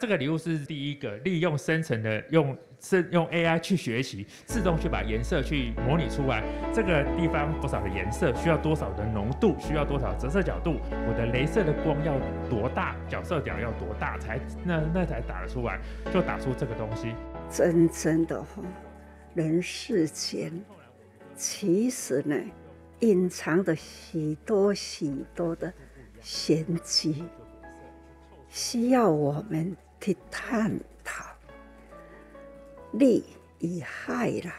这个礼物是第一个利用生成的用 AI 去学习，自动去把颜色去模拟出来。这个地方多少的颜色，需要多少的浓度，需要多少折射角度，我的雷射的光要多大，角色角要多大，那才打得出来，就打出这个东西。真的人世间其实呢，隐藏着许多的玄机，需要我们去探讨。利与害啦，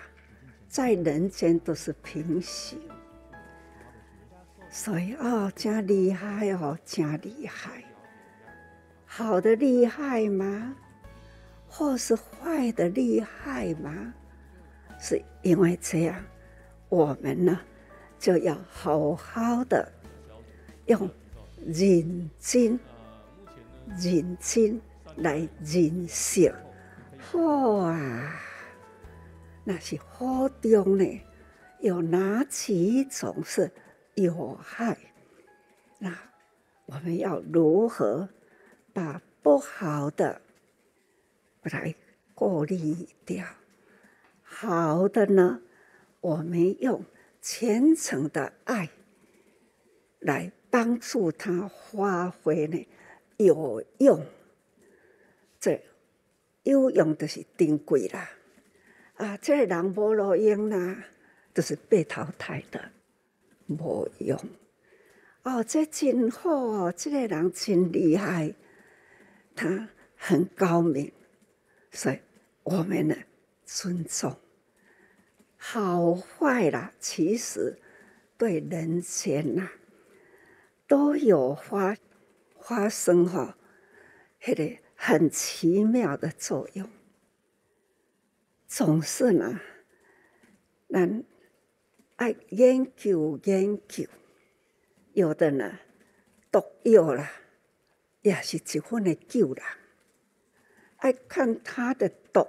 在人间都是平行，所以真厉害真厉害。好的厉害吗？或是坏的厉害吗？是因为这样，我们呢就要好好的用认真来认识。好啊，那是好中呢，有哪几种是有害？那我们要如何把不好的来过滤掉？好的呢，我们用虔诚的爱来帮助他发挥呢有用。这有用就是珍贵啦，这个人无路用啦，就是被淘汰的，无用。这真好这个人真厉害，他很高明，所以我们呢尊重。好坏啦，其实对人间呐都有发生那个很奇妙的作用。总是呢，咱爱研究，有的呢毒药啦，也是一份的救啦。爱看他的毒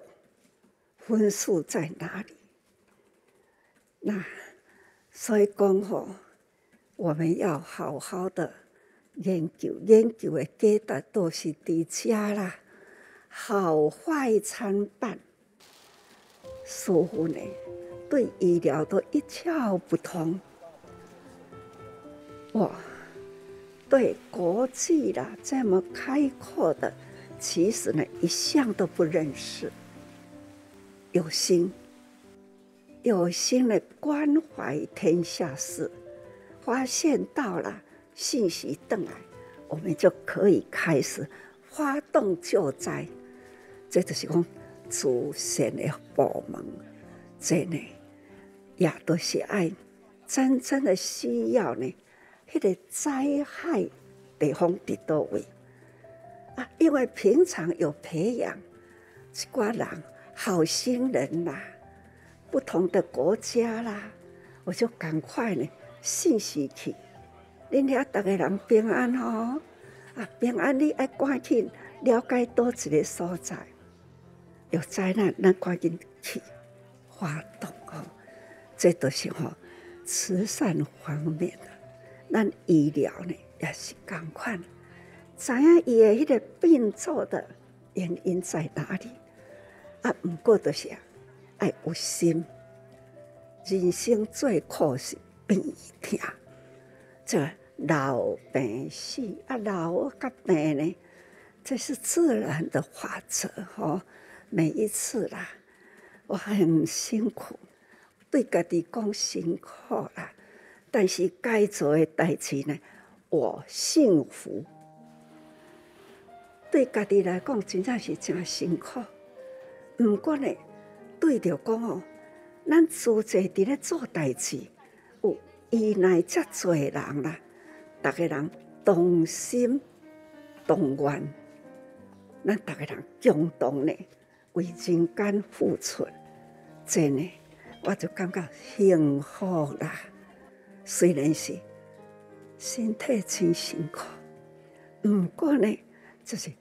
分数在哪里。那所以讲我们要好好的研究的价值都是伫遮啦，好坏参半。似乎呢，对医疗都一窍不通。我对国际啦这么开阔的，其实呢一向都不认识。有心的关怀天下事，发现到了信息回来，我们就可以开始发动救灾。这就是讲祖先的部门，这呢也都是爱真正的需要呢。那个灾害地方伫倒位因为平常有培养一寡人好心人啦。不同的国家啦，我就赶快呢信息去，恁遐大家人平安平安你爱赶紧了解倒一个所在，有灾难咱赶紧去发动这都是慈善方面的。咱医疗呢也是同款，知影伊的迄个病灶的原因在哪里不过就是爱有心。人生最苦是病与痛，这老病死老甲病呢，这是自然的法则每一次啦，我很辛苦，对家己讲辛苦啦，但是该做的代志呢，我幸福。对家己来讲，真正是真辛苦。不过呢，对着讲咱自己伫咧做代志，有依赖遮多人啦，大家人同心同愿，咱大家人共同呢为人间付出，这呢我就感觉幸福啦。虽然是身体真辛苦，不过呢就是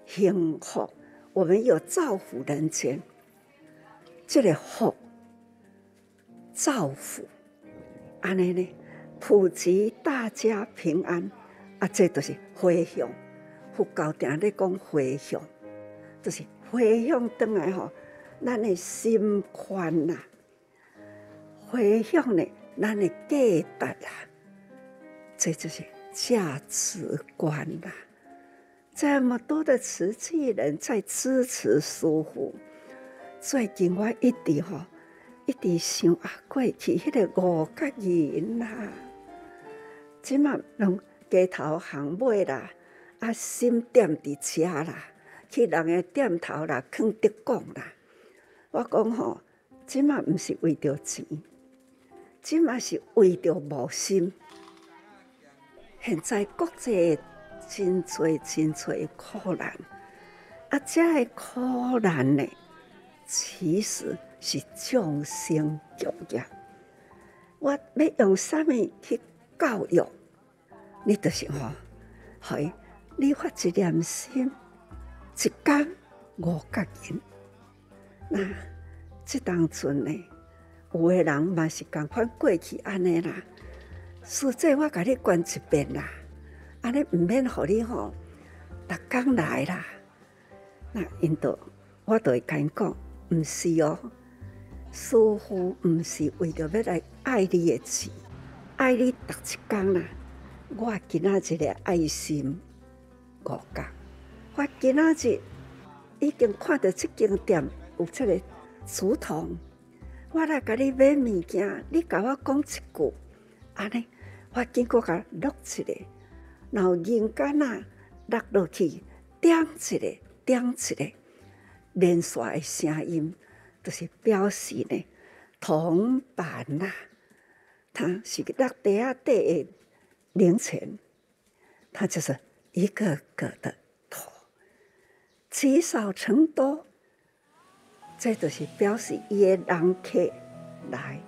幸福。我们有造福人间，这个福。造福，安尼呢，普及大家平安这就是回向。佛教定咧讲回向，就是回向回来吼，咱的心宽啦，回向呢，咱的价值啦，这就是价值观啦。这么多的慈济人在支持师父，最近我一直想过去迄个五角银啦，即马拢街头巷尾啦，心点伫遮啦，去人的店头啦，囥得讲啦。我讲吼，即马毋是为着钱，即马是为着无心。现在国际真多苦难，这个苦难呢，其实是众生教育。我要用啥物去教育？你就是吼，嘿，你发一念心，一天5角银。那这当阵呢，有的人嘛是共款过去安尼啦。实际我甲你关一遍啦，安尼毋免互你吼，逐工来啦。那因着我就会甲因讲，毋是哦，师父毋是为着要来爱你的钱，爱你逐一工啦。我今仔日的爱心5角，我今仔日已经看到这间店有这个竹筒，我来甲你买物件，你甲我讲一句，安尼。我经过甲录一个，然后人间啊落落去，点一个，连续的声音，就是表示呢铜板呐，它是落地下底的零钱，它就是一个个的头，积少成多，这就是表示伊的人客来。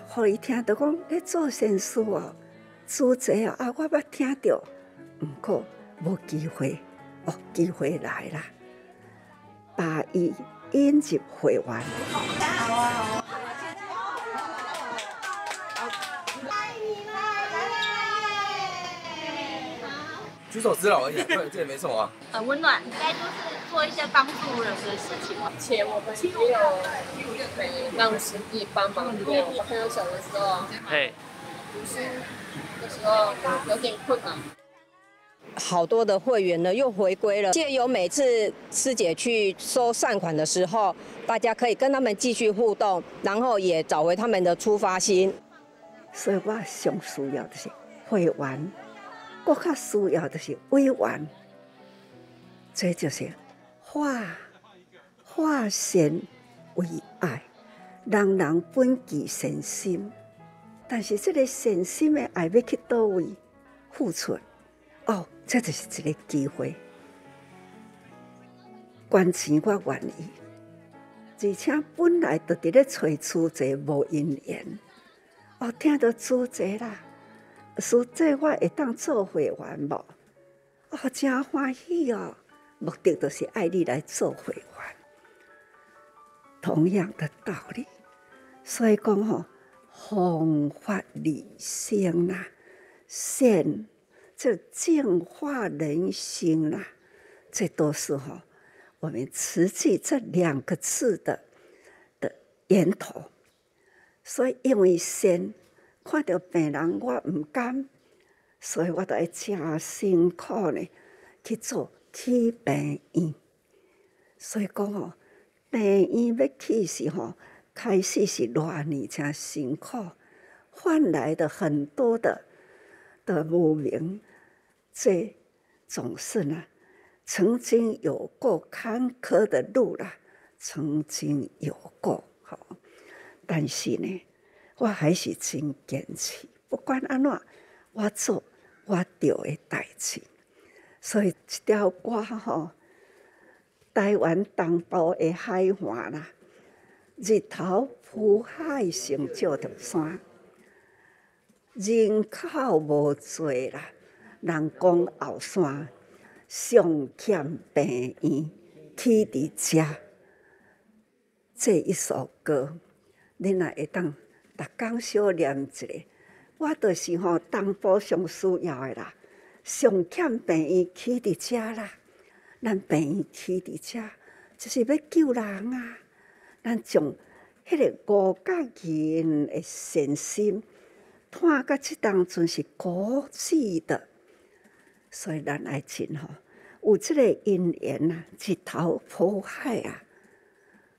互伊听到讲咧做善事哦，主持哦，我捌听到，毋过无机会，机会来啦，把伊引入会员。好啊！举手之劳而已，这也没什么啊。很温暖，应该就是做一些帮助人的事情。以前我们也有让师弟帮忙，因为我朋友小的时候，读书的时候有点困难。好多的会员呢又回归了，借由每次师姐去收善款的时候，大家可以跟他们继续互动，然后也找回他们的出发心。所以我上需要的是会员。我较需要的是委员，这就是化善为爱，人人本具善心。但是这个善心的爱要去倒位付出？这就是一个机会。捐钱我愿意，而且本来就伫咧找主题无因缘，听到主题啦。实际我会当做会员无？真欢喜哦！目的就是爱你来做会员。同样的道理，所以讲吼，弘法利生啦，善这净化人心啦，这都是我们慈济这2个字的源头。所以因为善。看到病人，我唔甘，所以我就要真辛苦呢去做起病院。所以讲病院要起是开始是偌年真辛苦，换来的很多的无名，这总是呢曾经有过坎坷的路啦，曾经有过但是呢。我还是真坚持，不管安怎，我做我对的代志。所以这条歌台湾东部的海岸啦，日头浮海成照着山，人口无多啦，人讲后山上欠病院起伫遮。这一首歌，你若会当。逐工小念一下，我就是东部上需要的啦，上欠病院起伫遮啦，咱病院起伫遮，就是要救人啊！咱从迄个五甲人的善心，看到即当阵是古迹的，所以咱爱真吼，有即个因缘啊，日头普海啊，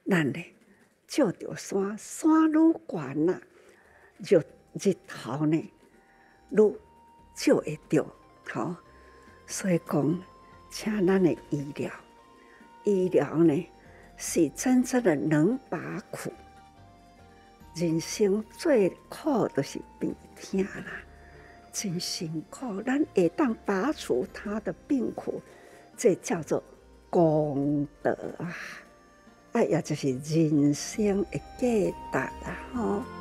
咱咧照着山，山愈悬啊，日头呢愈照会着，吼。所以讲，请咱的医疗呢是真正的能拔苦。人生最苦就是病痛啦，真辛苦。咱会当拔除他的病苦，这叫做功德啊！也就是人生的价值啊！吼。